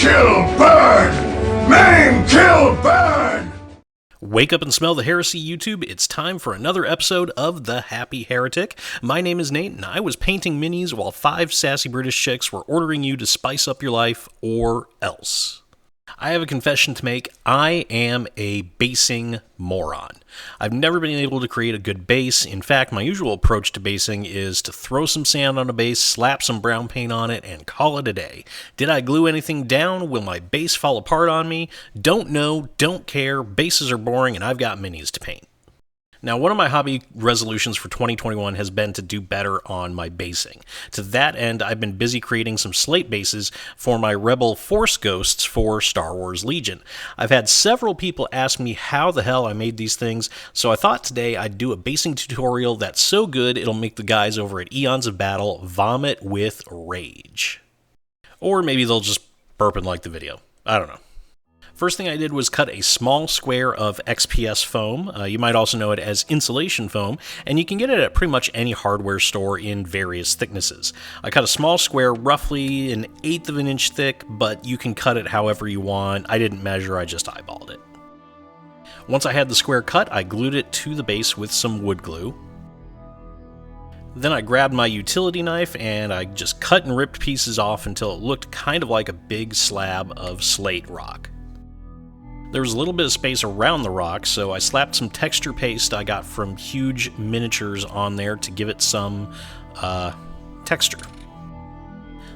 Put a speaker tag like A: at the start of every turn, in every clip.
A: kill, burn! Maim, kill, burn!
B: Wake up and smell the heresy, YouTube. It's time for another episode of The Happy Heretic. My name is Nate, and I was painting minis while 5 sassy British chicks were ordering you to spice up your life, or else. I have a confession to make. I am a basing moron. I've never been able to create a good base. In fact, my usual approach to basing is to throw some sand on a base, slap some brown paint on it, and call it a day. Did I glue anything down? Will my base fall apart on me? Don't know, don't care, bases are boring, and I've got minis to paint. Now, one of my hobby resolutions for 2021 has been to do better on my basing. To that end, I've been busy creating some slate bases for my Rebel Force Ghosts for Star Wars Legion. I've had several people ask me how the hell I made these things, so I thought today I'd do a basing tutorial that's so good it'll make the guys over at Eons of Battle vomit with rage. Or maybe they'll just burp and like the video. I don't know. First thing I did was cut a small square of XPS foam. You might also know it as insulation foam, and you can get it at pretty much any hardware store in various thicknesses. I cut a small square, roughly 1/8 of an inch thick, but you can cut it however you want. I didn't measure, I just eyeballed it. Once I had the square cut, I glued it to the base with some wood glue. Then I grabbed my utility knife and I just cut and ripped pieces off until it looked kind of like a big slab of slate rock. There was a little bit of space around the rock, so I slapped some texture paste I got from Huge Miniatures on there to give it some texture.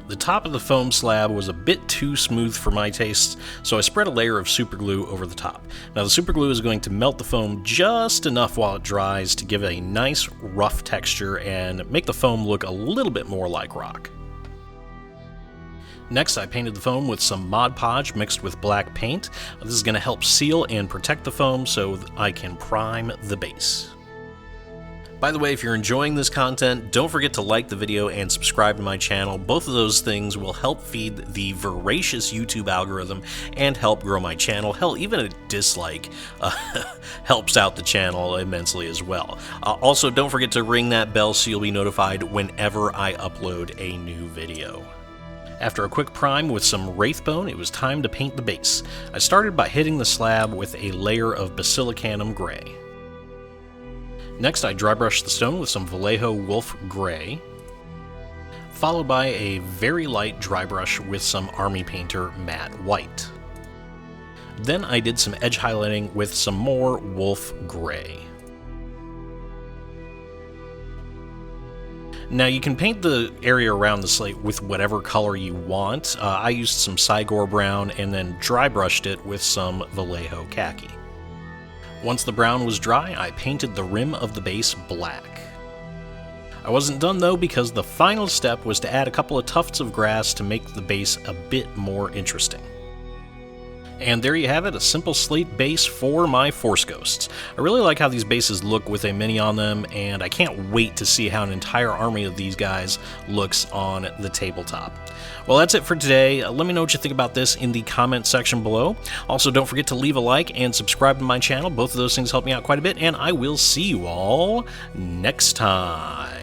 B: The top of the foam slab was a bit too smooth for my tastes, so I spread a layer of super glue over the top. Now the super glue is going to melt the foam just enough while it dries to give it a nice rough texture and make the foam look a little bit more like rock. Next, I painted the foam with some Mod Podge mixed with black paint. This is going to help seal and protect the foam so I can prime the base. By the way, if you're enjoying this content, don't forget to like the video and subscribe to my channel. Both of those things will help feed the voracious YouTube algorithm and help grow my channel. Hell, even a dislike helps out the channel immensely as well. Also, don't forget to ring that bell so you'll be notified whenever I upload a new video. After a quick prime with some Wraithbone, it was time to paint the base. I started by hitting the slab with a layer of Basilicanum Gray. Next, I dry brushed the stone with some Vallejo Wolf Gray, followed by a very light dry brush with some Army Painter Matte White. Then I did some edge highlighting with some more Wolf Gray. Now you can paint the area around the slate with whatever color you want. I used some Cygor brown and then dry brushed it with some Vallejo khaki. Once the brown was dry, I painted the rim of the base black. I wasn't done though, because the final step was to add a couple of tufts of grass to make the base a bit more interesting. And there you have it, a simple slate base for my Force Ghosts. I really like how these bases look with a mini on them, and I can't wait to see how an entire army of these guys looks on the tabletop. Well, that's it for today. Let me know what you think about this in the comment section below. Also, don't forget to leave a like and subscribe to my channel. Both of those things help me out quite a bit, and I will see you all next time.